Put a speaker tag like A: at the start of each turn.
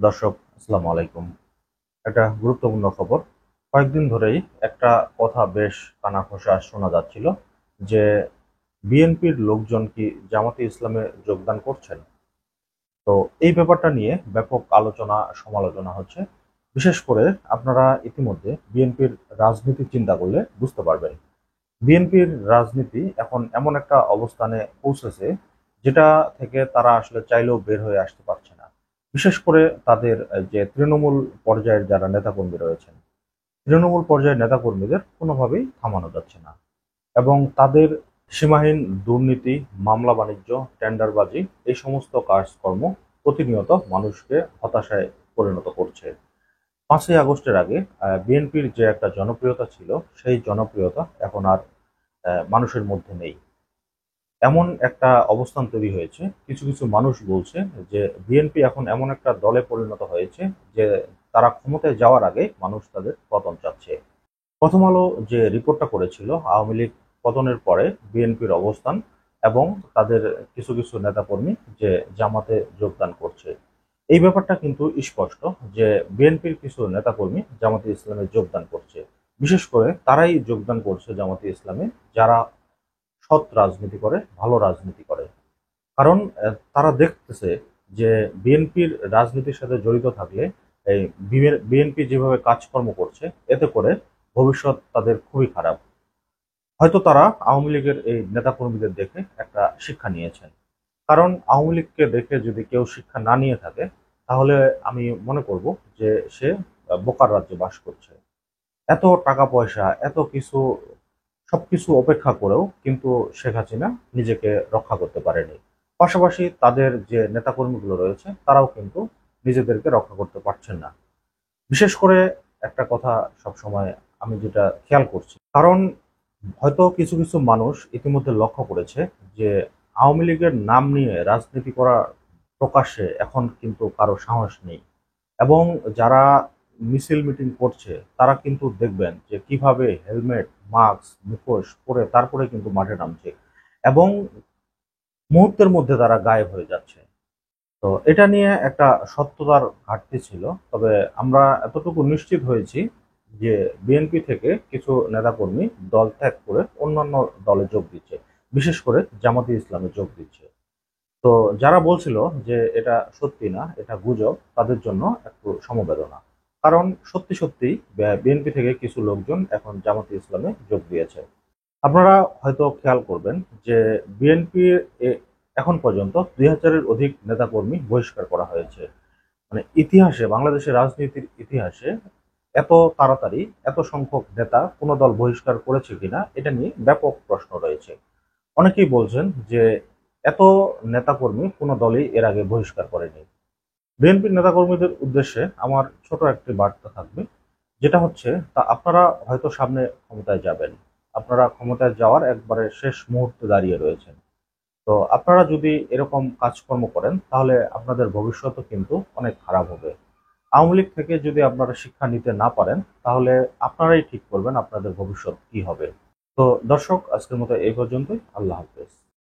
A: দর্শক, আসসালামু আলাইকুম। একটা গুরুত্বপূর্ণ খবর। কয়েকদিন ধরেই একটা কথা বেশ কানাঘুষা শোনা যাচ্ছিল যে বিএনপির লোকজন কি জামাতে ইসলামে যোগদান করছেন। তো এই ব্যাপারটা নিয়ে ব্যাপক আলোচনা সমালোচনা হচ্ছে। বিশেষ করে আপনারা ইতিমধ্যে বিএনপির রাজনীতি চিন্তা করলে বুঝতে পারবেন। বিএনপির রাজনীতি এখন এমন একটা অবস্থানে পৌঁছেছে যেটা থেকে তারা আসলে চাইলেও বের হয়ে আসতে পারছে না। বিশেষ করে তাদের যে তৃণমূল পর্যায়ের যারা নেতাকর্মী রয়েছেন, তৃণমূল পর্যায়ের নেতাকর্মীদের কোনোভাবেই থামানো যাচ্ছে না এবং তাদের সীমাহীন দুর্নীতি, মামলা বাণিজ্য, টেন্ডারবাজি এই সমস্ত কাজকর্ম প্রতিনিয়ত মানুষকে হতাশায় পরিণত করছে। 5ই আগস্টের আগে বিএনপির যে একটা জনপ্রিয়তা ছিল, সেই জনপ্রিয়তা এখন আর মানুষের মধ্যে নেই। এমন একটা অবস্থান তৈরি হয়েছে, কিছু কিছু মানুষ বলছে যে বিএনপি এখন এমন একটা দলে পরিণত হয়েছে যে তারা ক্ষমতায় যাওয়ার আগে মানুষ তাদের পতন চাচ্ছে। প্রথম আলো যে রিপোর্টটা করেছিল আওয়ামী লীগ পতনের পরে বিএনপির অবস্থান এবং তাদের কিছু কিছু নেতাকর্মী যে জামাতে যোগদান করছে, এই ব্যাপারটা কিন্তু স্পষ্ট যে বিএনপির কিছু নেতাকর্মী জামাতে ইসলামে যোগদান করছে। বিশেষ করে তারাই যোগদান করছে জামাতে ইসলামে যারা সৎ রাজনীতি করে, ভালো রাজনীতি করে। কারণ তারা দেখতেছে যে বিএনপির রাজনীতির সাথে জড়িত থাকলে এই বিএনপি যেভাবে কাজকর্ম করছে, এতে করে ভবিষ্যৎ তাদের খুবই খারাপ। হয়তো তারা আওয়ামী লীগের এই নেতাকর্মীদের দেখে একটা শিক্ষা নিয়েছেন। কারণ আওয়ামী লীগকে দেখে যদি কেউ শিক্ষা না নিয়ে থাকে, তাহলে আমি মনে করব যে সে বোকার রাজ্যে বাস করছে। এত টাকা পয়সা, এত কিছু, সবকিছু উপেক্ষা করেও কিন্তু শেখ হাসিনা নিজেকে রক্ষা করতে পারেনি। পাশাপাশি তাদের যে নেতাকর্মীগুলো রয়েছে তারাও কিন্তু নিজেদেরকে রক্ষা করতে পারছেন না। বিশেষ করে একটা কথা সবসময় আমি যেটা খেয়াল করছি, কারণ হয়তো কিছু কিছু মানুষ ইতিমধ্যে লক্ষ্য করেছে যে আওয়ামী লীগের নাম নিয়ে রাজনীতি করা প্রকাশ্যে এখন কিন্তু কারো সাহস নেই। এবং যারা মিছিল মিটিং করছে তারা কিন্তু দেখবেন যে কিভাবে হেলমেট, মাস্ক, মুখোশ পরে তারপরে কিন্তু মাঠে নামছে এবং মুহূর্তের মধ্যে তারা গায়েব হয়ে যাচ্ছে। তো এটা নিয়ে একটা সত্যতার ঘাটতি ছিল। তবে আমরা এতটুকু নিশ্চিত হয়েছি যে বিএনপি থেকে কিছু নেতাকর্মী দল ত্যাগ করে অন্যান্য দলে যোগ দিচ্ছে, বিশেষ করে জামাতে ইসলামে যোগ দিচ্ছে। তো যারা বলছিল যে এটা সত্যি না, এটা গুজব, তাদের জন্য একটু সমবেদনা। কারণ সত্যি সত্যি বিএনপি থেকে কিছু লোকজন এখন জামাতে ইসলামে যোগ দিয়েছে। আপনারা হয়তো খেয়াল করবেন যে বিএনপি এখন পর্যন্ত 2000-এর অধিক নেতাকর্মী বহিষ্কার করা হয়েছে। মানে ইতিহাসে, বাংলাদেশের রাজনীতির ইতিহাসে এত তাড়াতাড়ি এত সংখ্যক নেতা কোনো দল বহিষ্কার করেছে কিনা এটা নিয়ে ব্যাপক প্রশ্ন রয়েছে। অনেকেই বলছেন যে এত নেতাকর্মী কোনো দলই এর আগে বহিষ্কার করেনি। বিএনপির নেতাকর্মীদের উদ্দেশ্যে আমার ছোট একটি বার্তা থাকবে, যেটা হচ্ছে তা আপনারা হয়তো সামনে ক্ষমতায় যাবেন, আপনারা ক্ষমতায় যাওয়ার একবারে শেষ মুহূর্তে দাঁড়িয়ে রয়েছেন। তো আপনারা যদি এরকম কাজকর্ম করেন তাহলে আপনাদের ভবিষ্যৎও কিন্তু অনেক খারাপ হবে। আওয়ামী লীগ থেকে যদি আপনারা শিক্ষা নিতে না পারেন তাহলে আপনারাই ঠিক করবেন আপনাদের ভবিষ্যৎ কি হবে। তো দর্শক, আজকের মতো এই পর্যন্তই। আল্লাহ হাফেজ।